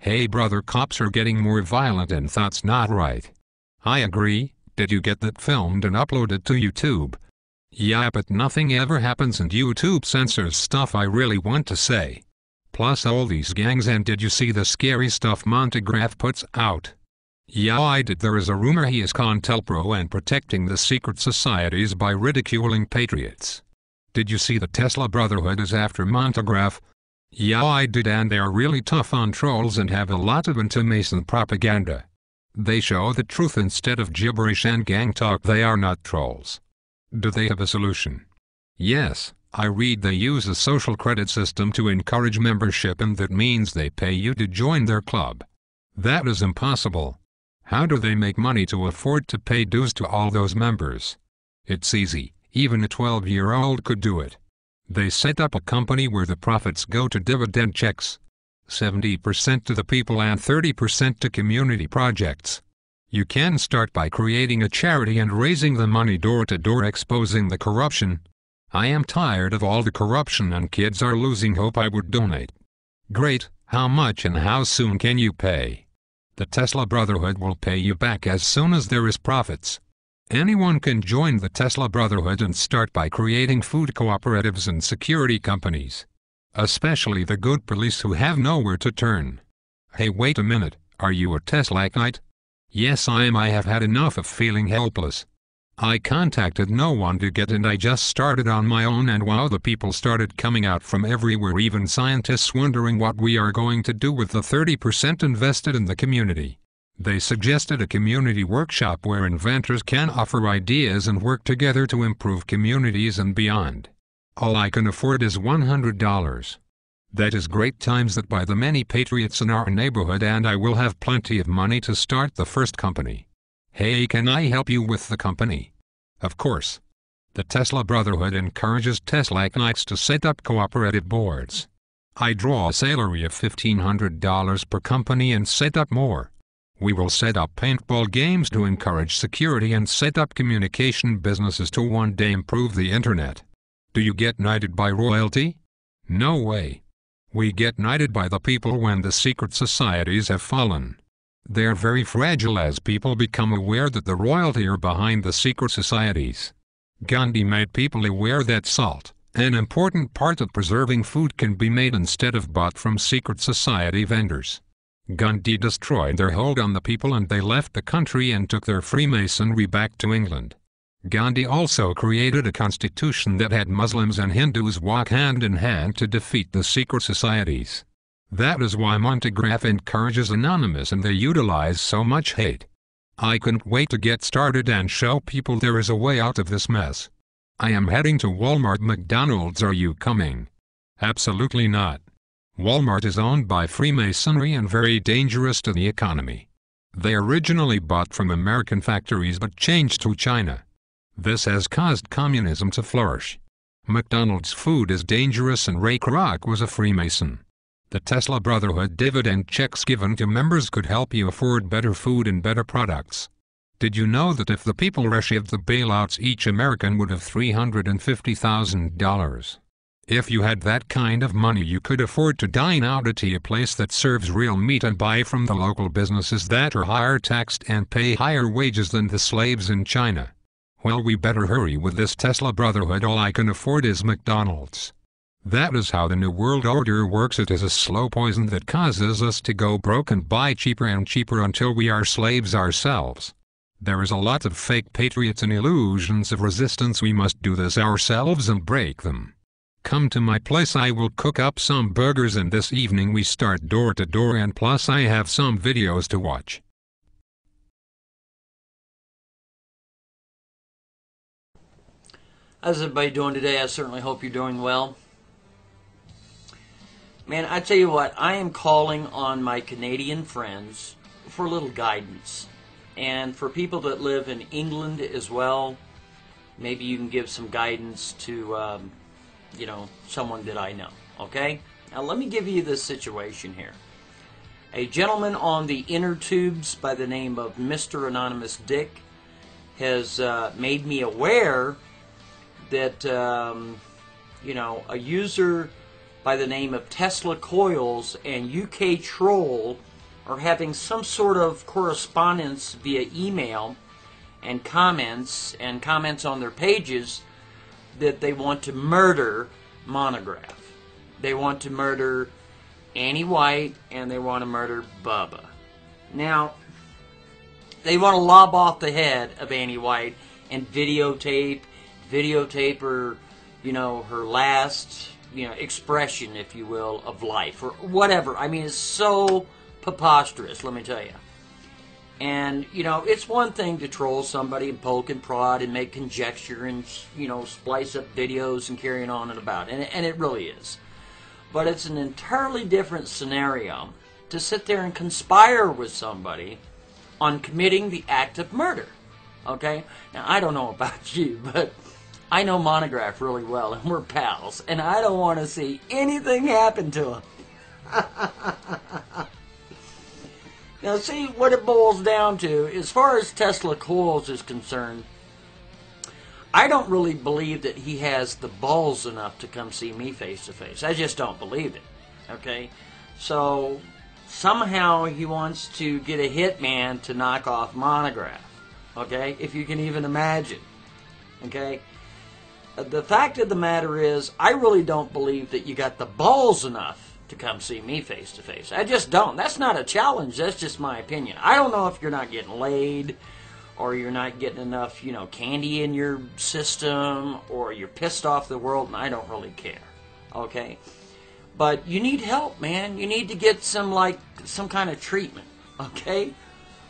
Hey brother, cops are getting more violent and that's not right. I agree. Did you get that filmed and uploaded to YouTube? Yeah, but nothing ever happens and YouTube censors stuff I really want to say. Plus all these gangs, and did you see the scary stuff Montegraph puts out? Yeah, I did. There is a rumor he is COINTELPRO and protecting the secret societies by ridiculing patriots. Did you see the Tesla Brotherhood is after Montegraph? Yeah, I did, and they are really tough on trolls and have a lot of anti-Mason propaganda. They show the truth instead of gibberish and gang talk. They are not trolls. Do they have a solution? Yes, I read they use a social credit system to encourage membership, and that means they pay you to join their club. That is impossible. How do they make money to afford to pay dues to all those members? It's easy, even a 12-year-old could do it. They set up a company where the profits go to dividend checks. 70% to the people and 30% to community projects. You can start by creating a charity and raising the money door to door, exposing the corruption. I am tired of all the corruption and kids are losing hope. I would donate. Great, how much and how soon can you pay? The Tesla Brotherhood will pay you back as soon as there is profits. Anyone can join the Tesla Brotherhood and start by creating food cooperatives and security companies. Especially the good police who have nowhere to turn. Hey, wait a minute, are you a Teslaite? Yes, I am. I have had enough of feeling helpless. I contacted no one to get, and I just started on my own, and wow, the people started coming out from everywhere, even scientists wondering what we are going to do with the 30% invested in the community. They suggested a community workshop where inventors can offer ideas and work together to improve communities and beyond. All I can afford is $100. That is great times that by the many patriots in our neighborhood, and I will have plenty of money to start the first company. Hey, can I help you with the company? Of course. The Tesla Brotherhood encourages Teslaites to set up cooperative boards. I draw a salary of $1,500 per company and set up more. We will set up paintball games to encourage security and set up communication businesses to one day improve the internet. Do you get knighted by royalty? No way. We get knighted by the people when the secret societies have fallen. They are very fragile as people become aware that the royalty are behind the secret societies. Gandhi made people aware that salt, an important part of preserving food, can be made instead of bought from secret society vendors. Gandhi destroyed their hold on the people and they left the country and took their Freemasonry back to England. Gandhi also created a constitution that had Muslims and Hindus walk hand in hand to defeat the secret societies. That is why Montegraph encourages Anonymous and they utilize so much hate. I couldn't wait to get started and show people there is a way out of this mess. I am heading to Walmart. McDonald's, are you coming? Absolutely not. Walmart is owned by Freemasonry and very dangerous to the economy. They originally bought from American factories but changed to China. This has caused communism to flourish. McDonald's food is dangerous and Ray Kroc was a Freemason. The Tesla Brotherhood dividend checks given to members could help you afford better food and better products. Did you know that if the people received the bailouts, each American would have $350,000? If you had that kind of money, you could afford to dine out at a place that serves real meat and buy from the local businesses that are higher taxed and pay higher wages than the slaves in China. Well, we better hurry with this Tesla Brotherhood. All I can afford is McDonald's. That is how the New World Order works. It is a slow poison that causes us to go broke and buy cheaper and cheaper until we are slaves ourselves. There is a lot of fake patriots and illusions of resistance. We must do this ourselves and break them. Come to my place. I will cook up some burgers, and this evening we start door to door, and plus I have some videos to watch. How's everybody doing today? I certainly hope you're doing well. Man, I tell you what, I am calling on my Canadian friends for a little guidance. And for people that live in England as well, maybe you can give some guidance to, someone that I know, okay? Now let me give you this situation here. A gentleman on the inner tubes by the name of Mr. Anonymous Dick has made me aware that, a user by the name of Tesla Coils and UK Troll or having some sort of correspondence via email and comments on their pages that they want to murder Monograph. They want to murder Annie White, and they want to murder Bubba. Now, they want to lob off the head of Annie White and videotape her, her last, expression, if you will, of life, or whatever. I mean, it's so preposterous, let me tell you. And, it's one thing to troll somebody and poke and prod and make conjecture and, splice up videos and carrying on and about. And it really is. But it's an entirely different scenario to sit there and conspire with somebody on committing the act of murder. Okay? Now, I don't know about you, but I know Monograph really well, and we're pals. And I don't want to see anything happen to him. Now, see, what it boils down to, as far as Tesla Coils is concerned, I don't really believe that he has the balls enough to come see me face to face. I just don't believe it. Okay? So, somehow he wants to get a hitman to knock off Monograph. Okay? If you can even imagine. Okay? The fact of the matter is, I really don't believe that you got the balls enough to come see me face to face. I just don't. That's not a challenge. That's just my opinion. I don't know if you're not getting laid, or you're not getting enough, candy in your system, or you're pissed off the world, and I don't really care. Okay? But you need help, man. You need to get some kind of treatment. Okay?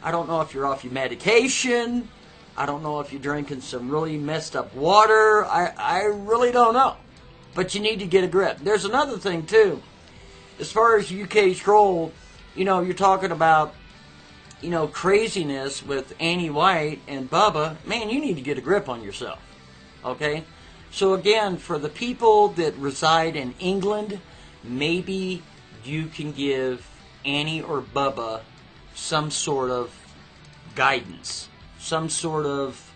I don't know if you're off your medication. I don't know if you're drinking some really messed up water. I really don't know. But you need to get a grip. There's another thing, too. As far as UK Troll, you're talking about, craziness with Annie White and Bubba. Man, you need to get a grip on yourself. Okay? So again, for the people that reside in England, maybe you can give Annie or Bubba some sort of guidance. Some sort of,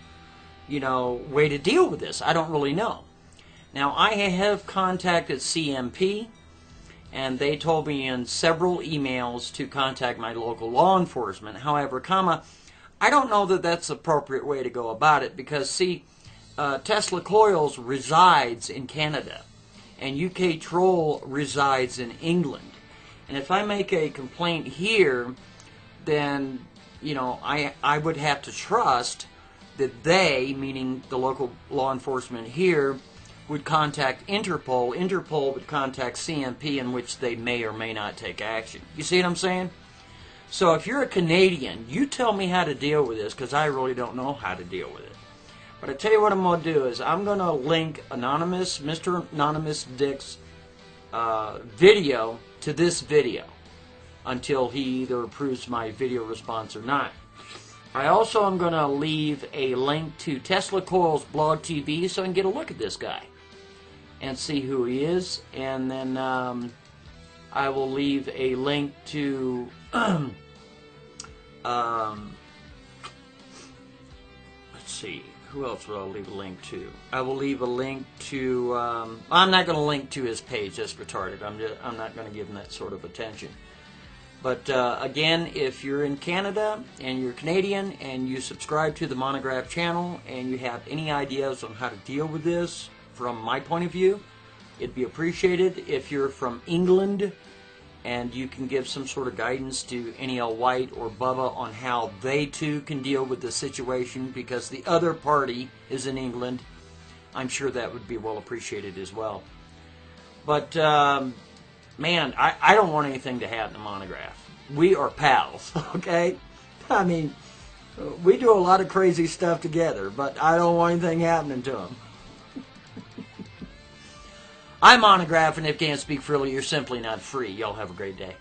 way to deal with this. I don't really know. Now, I have contacted CMP, and they told me in several emails to contact my local law enforcement. However, I don't know that that's the appropriate way to go about it, because, see, Tesla Coils resides in Canada, and UK Troll resides in England. And if I make a complaint here, then, I would have to trust that they, meaning the local law enforcement here, would contact Interpol. Interpol would contact CMP, in which they may or may not take action. You see what I'm saying? So if you're a Canadian, you tell me how to deal with this, because I really don't know how to deal with it. But I tell you what I'm going to do is I'm going to link Mr. Anonymous Dick's video to this video until he either approves my video response or not. I also am going to leave a link to Tesla Coils Blog TV so I can get a look at this guy and see who he is. And then I will leave a link to let's see, who else will I leave a link to? I will leave a link to I'm not going to link to his page. That's retarded. I'm not going to give him that sort of attention. But again, if you're in Canada and you're Canadian and you subscribe to the Monograph channel and you have any ideas on how to deal with this from my point of view, it'd be appreciated. If you're from England and you can give some sort of guidance to NEL White or Bubba on how they too can deal with the situation, because the other party is in England, I'm sure that would be well appreciated as well. But man, I don't want anything to happen to Monograph. We are pals, okay? I mean, we do a lot of crazy stuff together, but I don't want anything happening to him. I'm Monograph, and if you can't speak freely, you're simply not free. Y'all have a great day.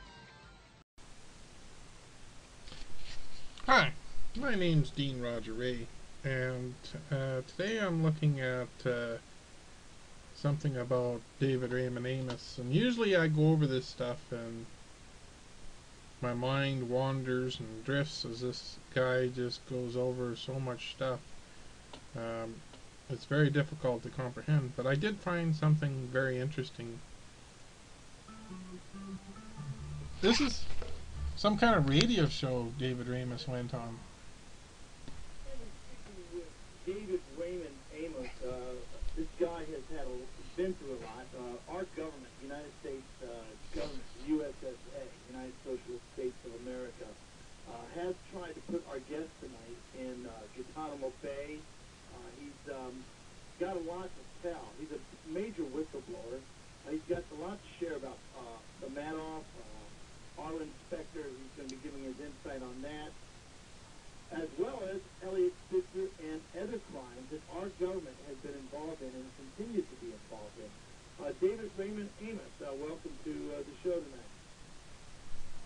Hi, my name's Dean Roger Ray, and today I'm looking at something about David Raymond Amos. And usually I go over this stuff and my mind wanders and drifts as this guy just goes over so much stuff. It's very difficult to comprehend, but I did find something very interesting. This is some kind of radio show David Ramus went on. David Raymond Amos, this guy has been through a lot. Our government, United States government, USSA, United Socialist States of America, has tried to put our guest tonight in Guantanamo Bay. He's got a lot to tell. He's a major whistleblower. He's got a lot to share about the Madoff, our inspector. He's going to be giving his insight on that, as well as Elliot Spitzer and other crimes that our government has been involved in and continues to be involved in. David Raymond Amos, welcome to the show tonight.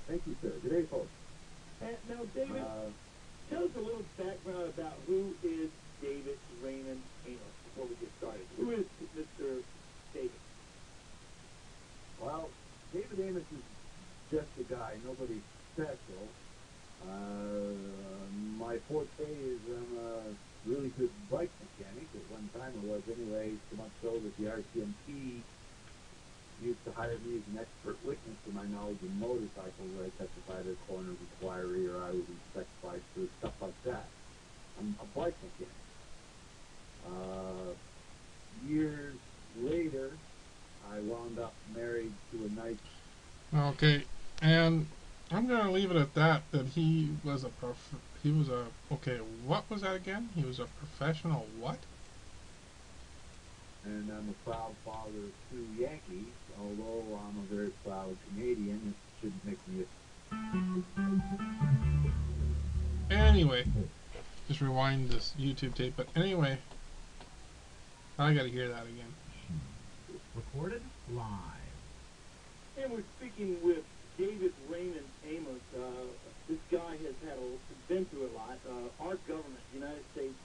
Thank you, sir. Good day, folks. Now, David, tell us a little background about who is David Raymond Amos before we get started. Who is Mr. David? Well, David Amos is just a guy, nobody special. My forte is I'm a really good bike mechanic. At one time I was anyway, so much so that the RCMP used to hire me as an expert witness for my knowledge of motorcycles, where I testified at a coroner's inquiry or I would inspect bikes or stuff like that. I'm a bike mechanic. Years later, I wound up married to a nice... Okay, and I'm going to leave it at that, he was a okay, what was that again? He was a professional what? And I'm a proud father of 2 Yankees, although I'm a very proud Canadian. It shouldn't make me a... Anyway, just rewind this YouTube tape, but anyway, I gotta hear that again. Recorded live. And we're speaking with David Raymond Amos. This guy has been through a lot. Our government, United States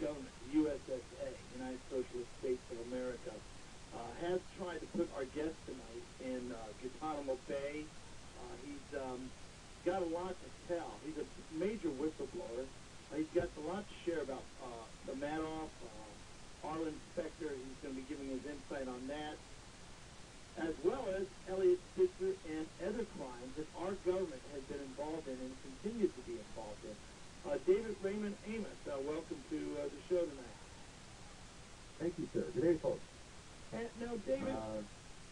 government, USSA, United Socialist States of America, has tried to put our guest tonight in Guantanamo Bay. He's got a lot to tell. He's a major whistleblower. He's got a lot to share about the Madoff, our inspector. He's going to be giving his insight on that, as well as Elliot Spitzer and other crimes that our government has been involved in and continues to be involved in. David Raymond Amos, welcome to the show tonight. Thank you, sir. Good day, folks. Now, David,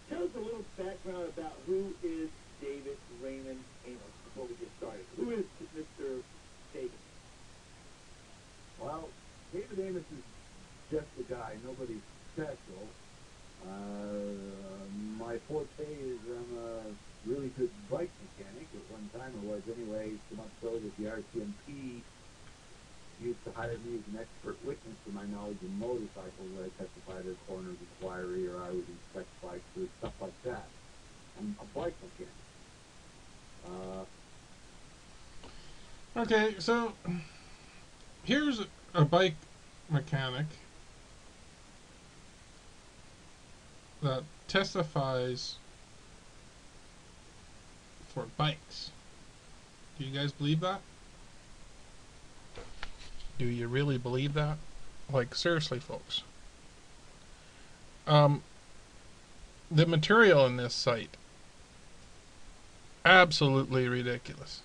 tell us a little background about who is David Raymond Amos before we get started. Who is Mr. David? Well, David Amos is just a guy, nobody special. My forte is I'm a really good bike mechanic. At one time I was anyway, so much so that the RCMP used to hire me as an expert witness for my knowledge of motorcycles, where I testified at a coroner's inquiry or I would inspect bikes or stuff like that. I'm a bike mechanic. Okay, so here's a bike mechanic that testifies for bikes. Do you guys believe that? Do you really believe that? Like, seriously, folks. The material in this site, absolutely ridiculous.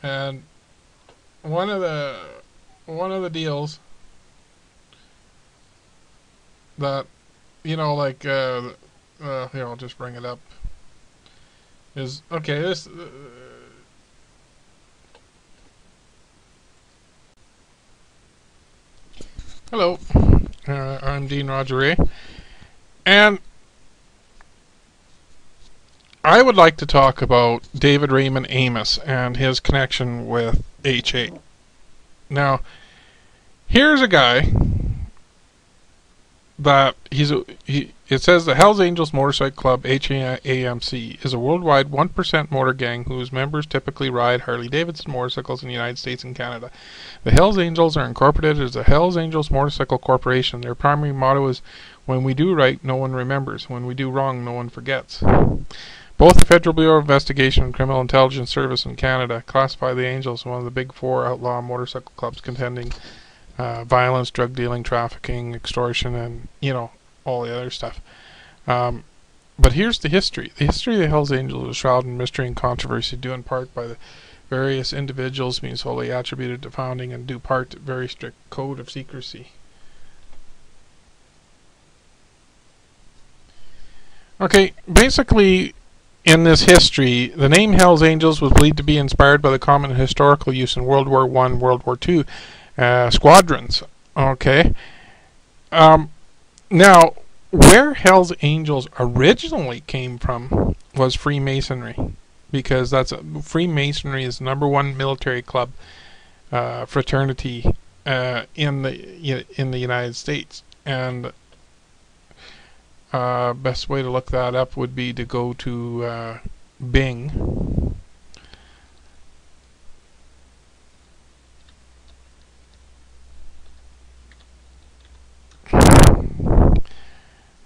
And one of the deals that, you know, like, here, I'll just bring it up, is, okay, this, hello, I'm Dean Roger, and I would like to talk about David Raymond Amos and his connection with HA. Now, here's a guy that it says the Hells Angels Motorcycle Club, HAMC, is a worldwide 1% motor gang whose members typically ride Harley-Davidson motorcycles in the United States and Canada. The Hells Angels are incorporated as the Hells Angels Motorcycle Corporation. Their primary motto is, when we do right, no one remembers. When we do wrong, no one forgets. Both the Federal Bureau of Investigation and Criminal Intelligence Service in Canada classify the Angels as one of the big 4 outlaw motorcycle clubs contending violence, drug dealing, trafficking, extortion, and, you know, all the other stuff. But here's the history. The history of the Hells Angels is shrouded in mystery and controversy, due in part by the various individuals being solely attributed to founding, and due part to very strict code of secrecy. Okay, basically, in this history, the name Hells Angels was believed to be inspired by the common historical use in World War I, World War II squadrons. Okay. Now, where Hells Angels originally came from was Freemasonry, because Freemasonry is the #1 military club fraternity in the United States, and best way to look that up would be to go to Bing.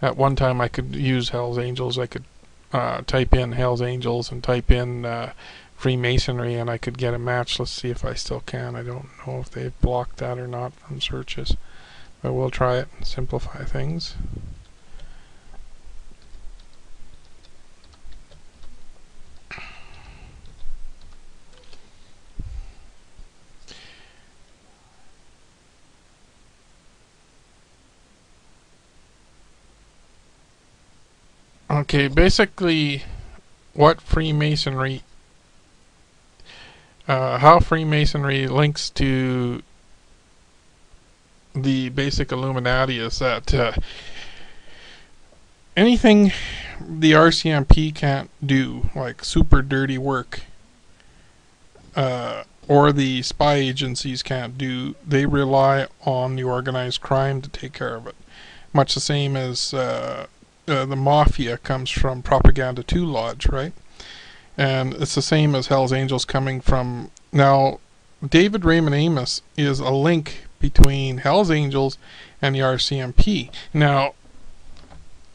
At one time I could use Hells Angels. I could type in Hells Angels and type in Freemasonry, and I could get a match. Let's see if I still can. I don't know if they've blocked that or not from searches, but we'll try it and simplify things. Okay, basically what Freemasonry, how Freemasonry links to the basic Illuminati is that anything the RCMP can't do, like super dirty work, or the spy agencies can't do, they rely on the organized crime to take care of it. Much the same as the mafia comes from Propaganda 2 Lodge, right? And it's the same as Hells Angels coming from... Now, David Raymond Amos is a link between Hells Angels and the RCMP. Now,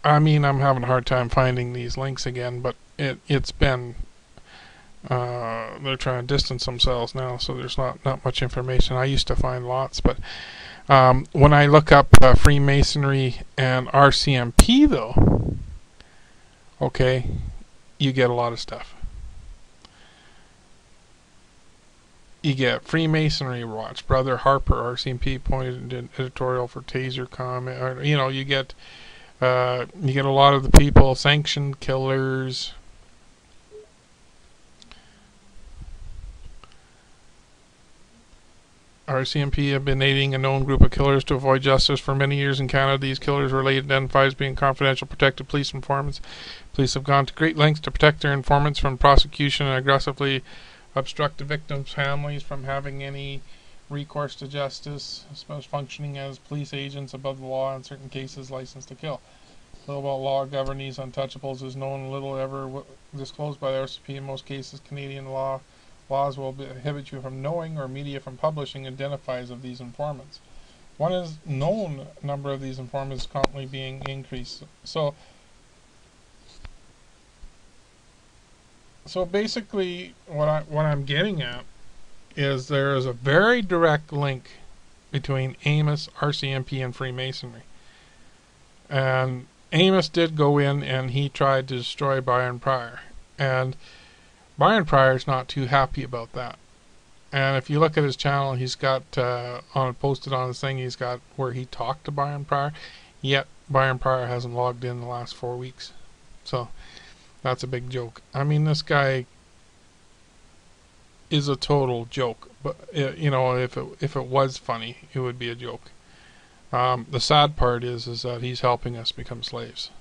I mean, I'm having a hard time finding these links again, but it's been... they're trying to distance themselves now, so there's not much information. I used to find lots, but when I look up Freemasonry and RCMP, though, okay, you get a lot of stuff. You get Freemasonry Watch, Brother Harper, RCMP pointed an editorial for Taser comment. Or, you know, you get a lot of the people, sanctioned killers. RCMP have been aiding a known group of killers to avoid justice for many years in Canada. These killers were later identified as being confidential protected police informants. Police have gone to great lengths to protect their informants from prosecution and aggressively obstruct the victims' families from having any recourse to justice, especially functioning as police agents above the law in certain cases licensed to kill. Little about law governing these untouchables is known, little ever disclosed by the RCMP. In most cases, Canadian laws will prohibit you from knowing or media from publishing identifies of these informants. One is known number of these informants is constantly being increased. So basically what I'm getting at is there is a very direct link between Amos, RCMP, and Freemasonry. And Amos did go in and he tried to destroy Byron Pryor. And Byron Pryor's not too happy about that. And if you look at his channel, he's got posted on his thing, he's got where he talked to Byron Pryor. Yet Byron Pryor hasn't logged in the last 4 weeks. So that's a big joke. I mean, this guy is a total joke. But you know, if it was funny, it would be a joke. The sad part is that he's helping us become slaves.